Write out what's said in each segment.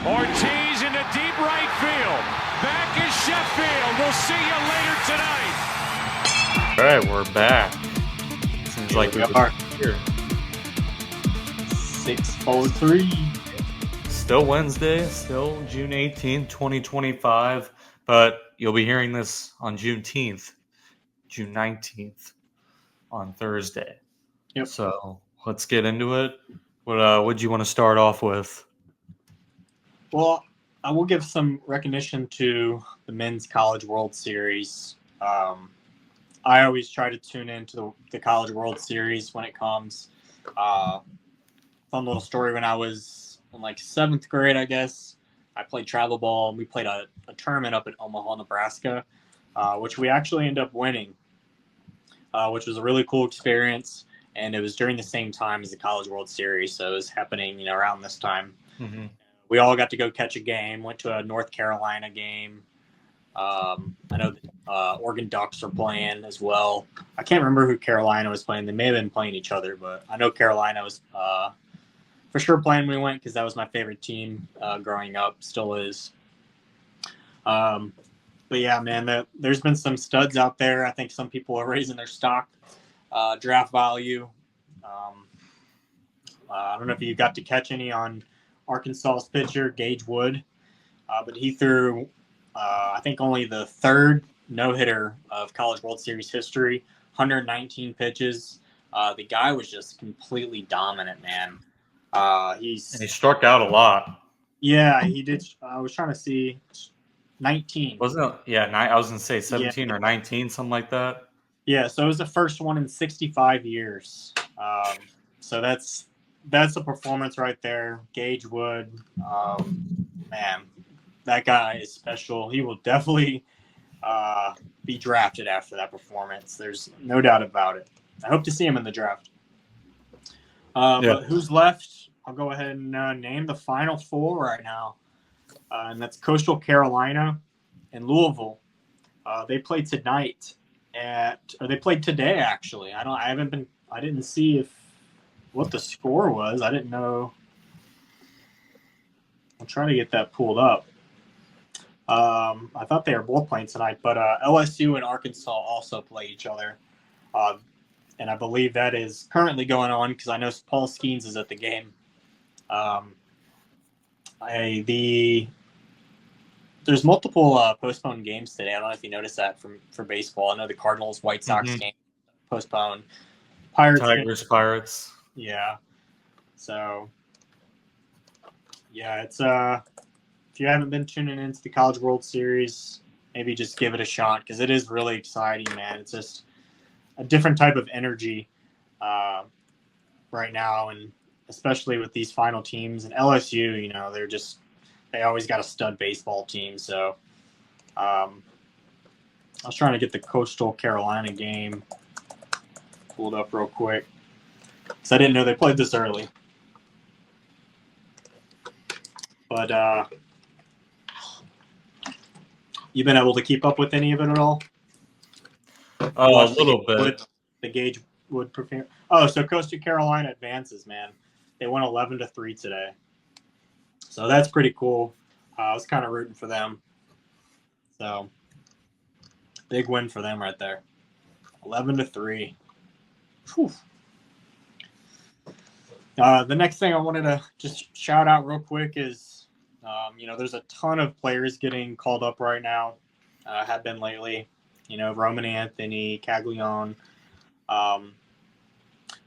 Ortiz into deep right field. Back is Sheffield. We'll see you later tonight. All right, we're back. Seems like we are here. 6:03. Still Wednesday, still June 18th, 2025, but you'll be hearing this on June 19th on Thursday. Yep. So let's get into it. What do you want to start off with? Well, I will give some recognition to the Men's College World Series. I always try to tune into the College World Series when it comes. Fun little story, when I was in like 7th grade, I guess, I played travel ball, and we played a tournament up in Omaha, Nebraska, which we actually ended up winning, which was a really cool experience. And it was during the same time as the College World Series, so it was happening, around this time. Mm-hmm. We all got to go catch a game. Went to a North Carolina game. I know the Oregon Ducks are playing as well. I can't remember who Carolina was playing. They may have been playing each other, but I know Carolina was for sure playing when we went, because that was my favorite team growing up. Still is. But yeah, man, there's been some studs out there. I think some people are raising their stock draft value. I don't know if you got to catch any on Arkansas's pitcher, Gage Wood, but he threw, I think, only the 3rd no-hitter of College World Series history, 119 pitches. The guy was just completely dominant, man. And he struck out a lot. Yeah, he did. I was trying to see 19. Wasn't it? Yeah, I was going to say 17 or 19, something like that. Yeah, so it was the first one in 65 years. So that's a performance right there. Gage Wood, man, that guy is special. He will definitely be drafted after that performance. There's no doubt about it. I hope to see him in the draft. But who's left? I'll go ahead and name the final 4 right now. And that's Coastal Carolina and Louisville. They played tonight they played today, actually. I didn't see what the score was. I didn't know. I'll try to get that pulled up. I thought they were both playing tonight, but LSU and Arkansas also play each other. And I believe that is currently going on, because I know Paul Skeens is at the game. There's multiple postponed games today. I don't know if you noticed that for baseball. I know the Cardinals White Sox game postponed. Tigers Pirates. Yeah. So yeah, it's if you haven't been tuning into the College World Series, maybe just give it a shot, because it is really exciting, man. It's just a different type of energy right now, and especially with these final teams. And LSU, they always got a stud baseball team. So I was trying to get the Coastal Carolina game pulled up real quick, because I didn't know they played this early. But you've been able to keep up with any of it at all? A little bit. The Gage Wood prepare. Oh, so Coastal Carolina advances, man. They won 11-3 today. So that's pretty cool. I was kind of rooting for them. So big win for them right there. 11-3. Whew. The next thing I wanted to just shout out real quick is, there's a ton of players getting called up right now. Have been lately. Roman Anthony, Caglione. But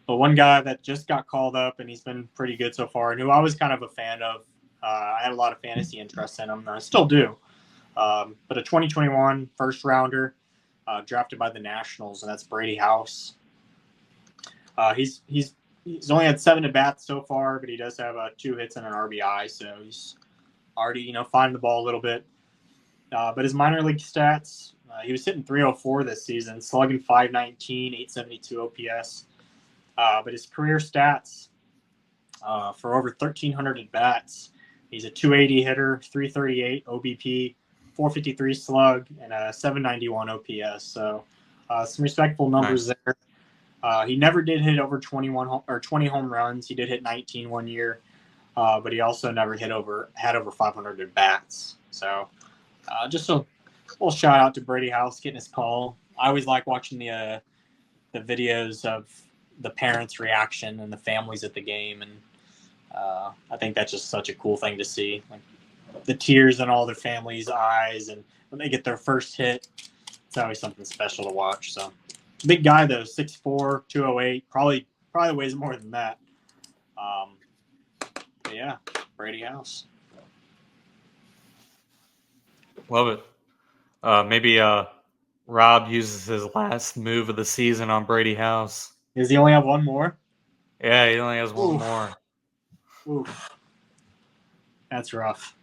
one guy that just got called up, and he's been pretty good so far, and who I was kind of a fan of. I had a lot of fantasy interest in him, and I still do. But a 2021 first rounder drafted by the Nationals, and that's Brady House. He's only had 7 at-bats so far, but he does have 2 hits and an RBI, so he's already, finding the ball a little bit. But his minor league stats, he was hitting .304 this season, slugging .519, .872 OPS. But his career stats for over 1,300 at-bats, he's a .280 hitter, .338 OBP, .453 slug, and a .791 OPS. So some respectable numbers there. He never did hit over 20 home runs. He did hit 19 one year. but he also never had over 500 at bats. So just a little shout out to Brady House getting his call. I always like watching the videos of the parents' reaction and the families at the game, and I think that's just such a cool thing to see. Like the tears in all their families' eyes, and when they get their first hit, it's always something special to watch. So, big guy though, 6'4", 208, probably weighs more than that. But yeah, Brady House. Love it. Maybe Rob uses his last move of the season on Brady House. Does he only have one more? Yeah, he only has one more. Oof. That's rough.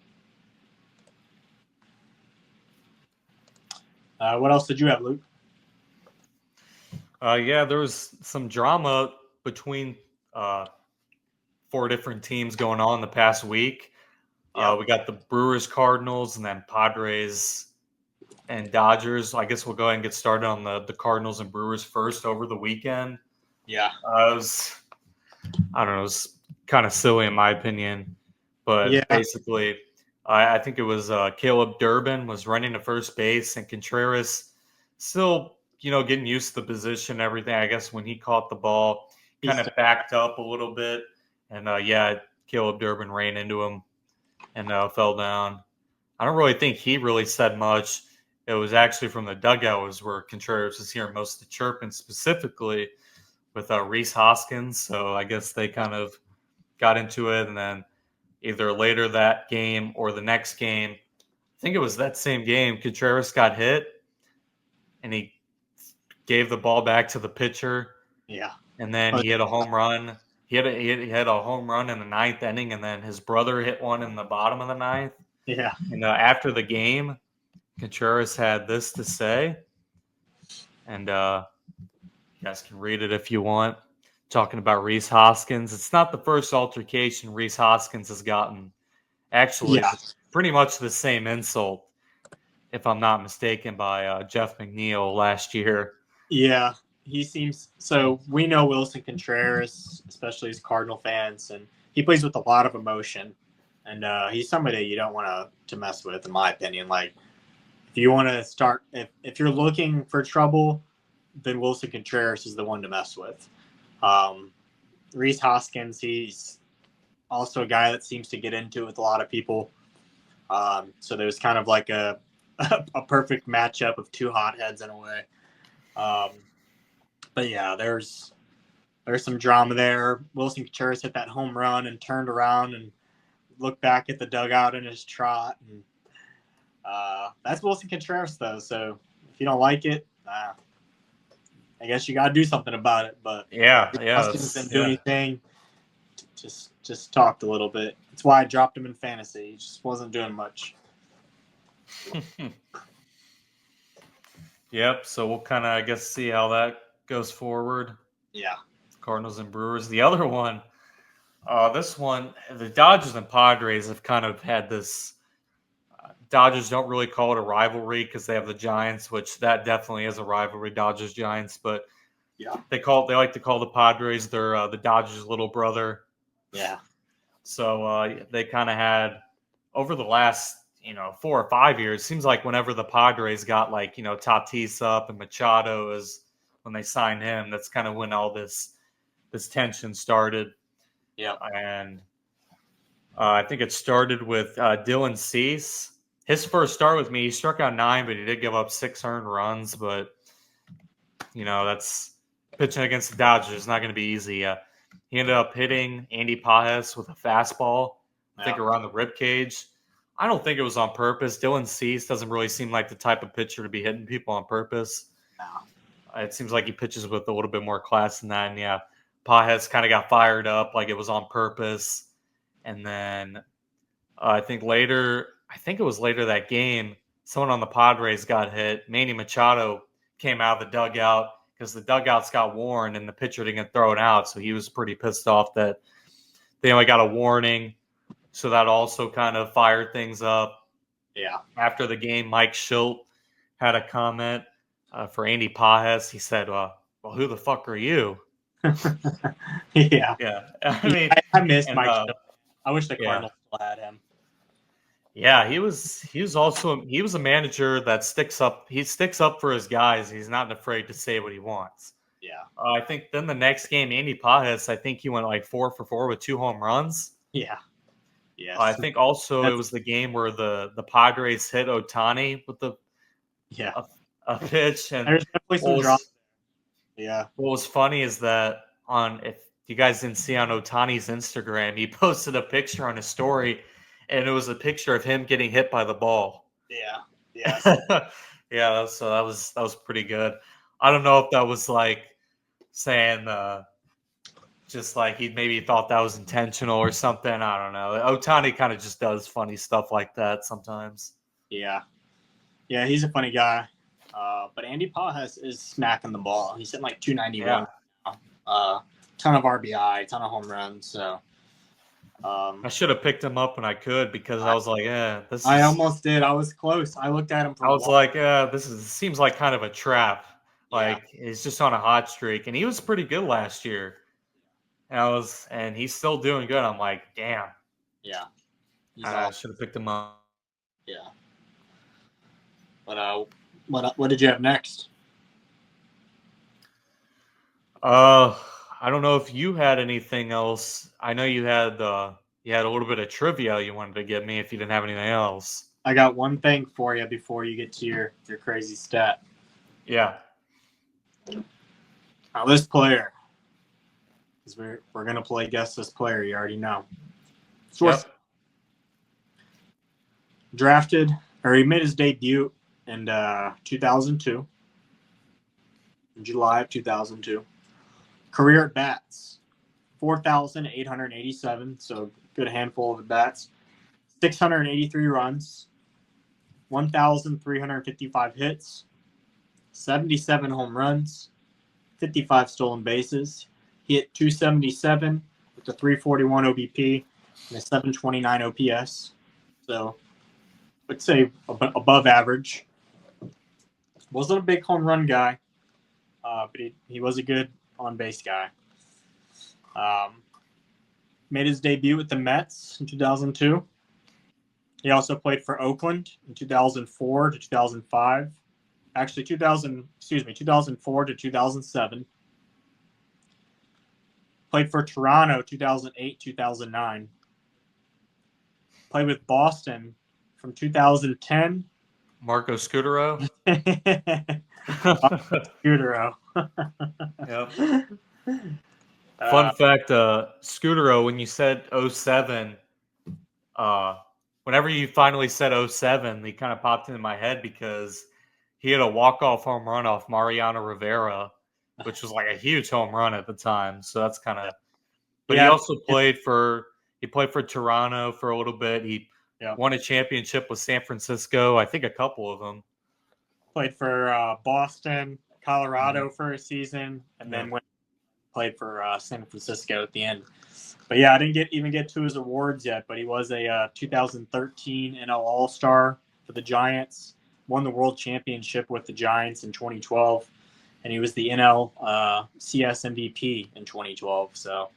What else did you have, Luke? Yeah, there was some drama between 4 different teams going on the past week. Yep. We got the Brewers, Cardinals, and then Padres and Dodgers. I guess we'll go ahead and get started on the Cardinals and Brewers first over the weekend. Yeah. I don't know, it was kind of silly in my opinion, but Yeah. basically, I think it was Caleb Durbin was running to first base, and Contreras still, getting used to the position and everything. I guess when he caught the ball, kind of backed up a little bit, and Caleb Durbin ran into him and fell down. I don't really think he really said much. It was actually from the dugout was where Contreras was hearing most of the chirping, specifically with Rhys Hoskins. So I guess they kind of got into it, and then either later that game or the next game, I think it was that same game, Contreras got hit, and he gave the ball back to the pitcher. Yeah. And then he had a home run. He had a home run in the 9th inning, and then his brother hit one in the bottom of the 9th. Yeah. And after the game, Contreras had this to say, and you guys can read it if you want. Talking about Rhys Hoskins. It's not the first altercation Rhys Hoskins has gotten. Actually, pretty much the same insult, if I'm not mistaken, by Jeff McNeil last year. Yeah, he seems so. We know Wilson Contreras, especially as Cardinal fans, and he plays with a lot of emotion. And he's somebody you don't want to mess with, in my opinion. Like, if you want to start, if you're looking for trouble, then Wilson Contreras is the one to mess with. Rhys Hoskins, he's also a guy that seems to get into it with a lot of people. So there's kind of like a perfect matchup of two hotheads in a way. But yeah, there's some drama there. Wilson Contreras hit that home run and turned around and looked back at the dugout in his trot. And that's Wilson Contreras, though. So if you don't like it, I guess you got to do something about it. But Hoskins didn't do anything. Just talked a little bit. That's why I dropped him in fantasy. He just wasn't doing much. Yep. So we'll kind of, I guess, see how that goes forward. Yeah. Cardinals and Brewers. The other one, this one, the Dodgers and Padres have kind of had this. Dodgers don't really call it a rivalry because they have the Giants, which that definitely is a rivalry, Dodgers Giants. But yeah, they like to call the Padres the Dodgers' little brother. Yeah. So they kind of had over the last 4 or 5 years. Seems like whenever the Padres got Tatis up and Machado is when they signed him. That's kind of when all this tension started. Yeah, and I think it started with Dylan Cease. His first start with me, he struck out 9, but he did give up 6 earned runs. But that's pitching against the Dodgers. It's not going to be easy. He ended up hitting Andy Pages with a fastball, I think around the ribcage. I don't think it was on purpose. Dylan Cease doesn't really seem like the type of pitcher to be hitting people on purpose. No. It seems like he pitches with a little bit more class than that. And Pages kind of got fired up like it was on purpose. And then I think it was later that game, someone on the Padres got hit. Manny Machado came out of the dugout because the dugouts got worn and the pitcher didn't throw it out. So he was pretty pissed off that they only got a warning. So that also kind of fired things up. Yeah. After the game, Mike Schilt had a comment for Andy Pages. He said, well, who the fuck are you? Yeah. Yeah. I mean, I missed Mike Schilt. I wish the Yeah. Cardinals still had him. Yeah, he was a manager that sticks up. He sticks up for his guys. He's not afraid to say what he wants. Yeah. I think then the next game, Andy Pajes, I think he went like 4 for 4 with 2 home runs. Yeah. Yes. I think also it was the game where the Padres hit Ohtani with Yeah. a pitch. And There's definitely some drama. Yeah. what was funny is that if you guys didn't see on Otani's Instagram, he posted a picture on his story, and it was a picture of him getting hit by the ball. Yeah. Yes. Yeah, so that was pretty good. I don't know if that was like saying just like he maybe thought that was intentional or something. I don't know. Ohtani kind of just does funny stuff like that sometimes. Yeah. Yeah, he's a funny guy. But Andy Pajes is smacking the ball. He's hitting like 291. Yeah. Ton of RBI, ton of home runs. So I should have picked him up when I could because I was like, yeah, this is, I almost did. I was close. I looked at him for I a was while. like, yeah, seems like kind of a trap. Like he's just on a hot streak, and he was pretty good last year. And he's still doing good. I'm like, damn. Yeah. I should have picked him up. Yeah. But what did you have next? I don't know if you had anything else. I know you had a little bit of trivia you wanted to give me if you didn't have anything else. I got one thing for you before you get to your crazy stat. Yeah. Now this player, because we're gonna play guess this player. You already know. Source. Yep. Drafted, or he made his debut in 2002, in July of 2002. Career at bats, 4,887, so good handful of at bats. 683 runs, 1,355 hits, 77 home runs, 55 stolen bases. He hit 277 with a 341 OBP and a 729 OPS. So, I'd say above average. Wasn't a big home run guy, but he was a good on-base guy. Made his debut with the Mets in 2002. He also played for Oakland in 2004 to 2005. Actually, 2004 to 2007. Played for Toronto 2008, 2009. Played with Boston from 2010. Marco Scutaro. Scutaro. Yep. Fun fact, Scutaro, when you said 07, whenever you finally said 07, he kind of popped into my head because he had a walk-off home run off Mariano Rivera, which was like a huge home run at the time. So that's kind of. But he also played for Toronto for a little bit. He won a championship with San Francisco. I think a couple of them. Played for Boston, Colorado for a season, and then played for San Francisco at the end. But yeah, I didn't even get to his awards yet. But he was a 2013 NL All-Star for the Giants. Won the World Championship with the Giants in 2012, and he was the NL CS MVP in 2012. So,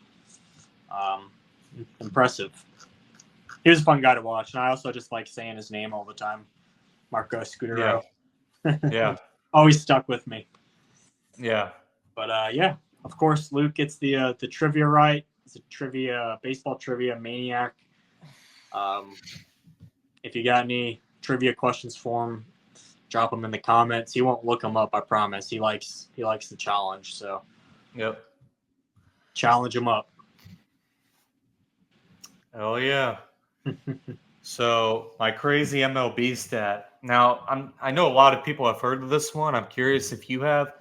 impressive. He was a fun guy to watch, and I also just like saying his name all the time, Marco Scutaro. Yeah. Always stuck with me. Yeah. But of course, Luke gets the trivia right. He's a baseball trivia maniac. If you got any trivia questions for him, drop them in the comments. He won't look them up, I promise. He likes the challenge, so challenge him up. Oh yeah. So my crazy MLB stat. Now I know a lot of people have heard of this one. I'm curious if you have.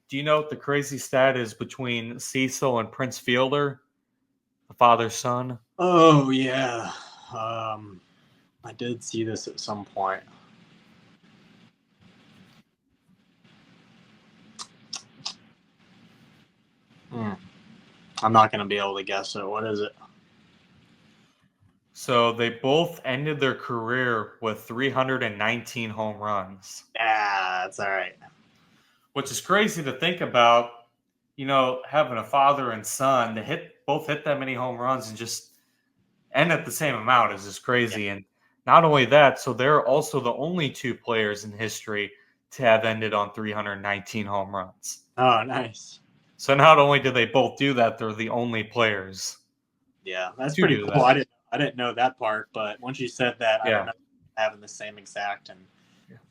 Do you know what the crazy stat is between Cecil and Prince Fielder, the father-son? Oh yeah. I did see this at some point. I'm not going to be able to guess it. What is it? So they both ended their career with 319 home runs. Yeah, that's all right. Which is crazy to think about, having a father and son to both hit that many home runs end at the same amount is just crazy. And not only that, so they're also the only 2 players in history to have ended on 319 home runs. Oh, nice. So not only did they both do that, they're the only players. Yeah, that's to pretty do cool. that. I didn't know that part, but once you said that, I remember having the same exact, and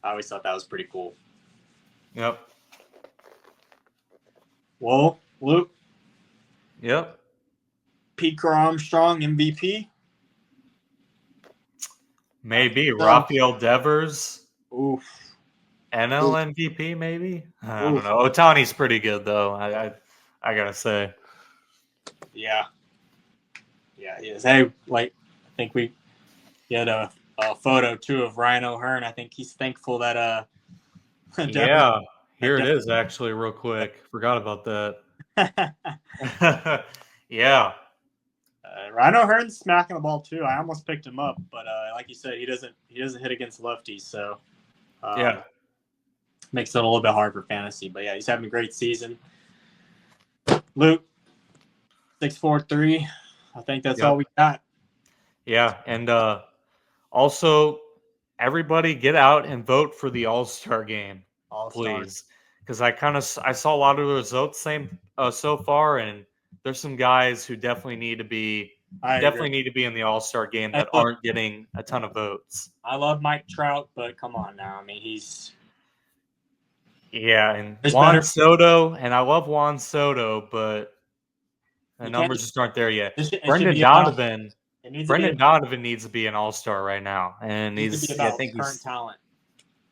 I always thought that was pretty cool. Yep. Well, Luke. Yep. Pete Armstrong MVP. Maybe Rafael Devers. Oof. NL MVP, maybe. I don't know. Ohtani's pretty good though. I gotta say. Yeah. Yeah, he is. Hey, I think we get a photo too of Ryan O'Hearn. I think he's thankful that yeah. Here it is, actually, real quick. Forgot about that. Yeah. Ryan O'Hearn's smacking the ball too. I almost picked him up, but like you said, he doesn't hit against lefties, so makes it a little bit hard for fantasy. But yeah, he's having a great season. Luke, 6-4-3. I think that's all we got. Yeah, and also everybody get out and vote for the All-Star game, please, because I saw a lot of the results so far, and there's some guys who definitely need to be in the All-Star game that aren't getting a ton of votes. I love Mike Trout, but come on now. I mean, he's and Juan Soto, and I love Juan Soto, but the numbers just aren't there yet. Brendan Donovan needs to be an All-Star right now, and he's current talent.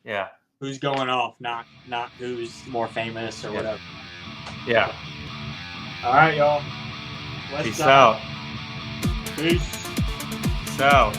Yeah, who's going off, not who's more famous or whatever. Yeah. All right, y'all. Peace out. Peace. Peace out.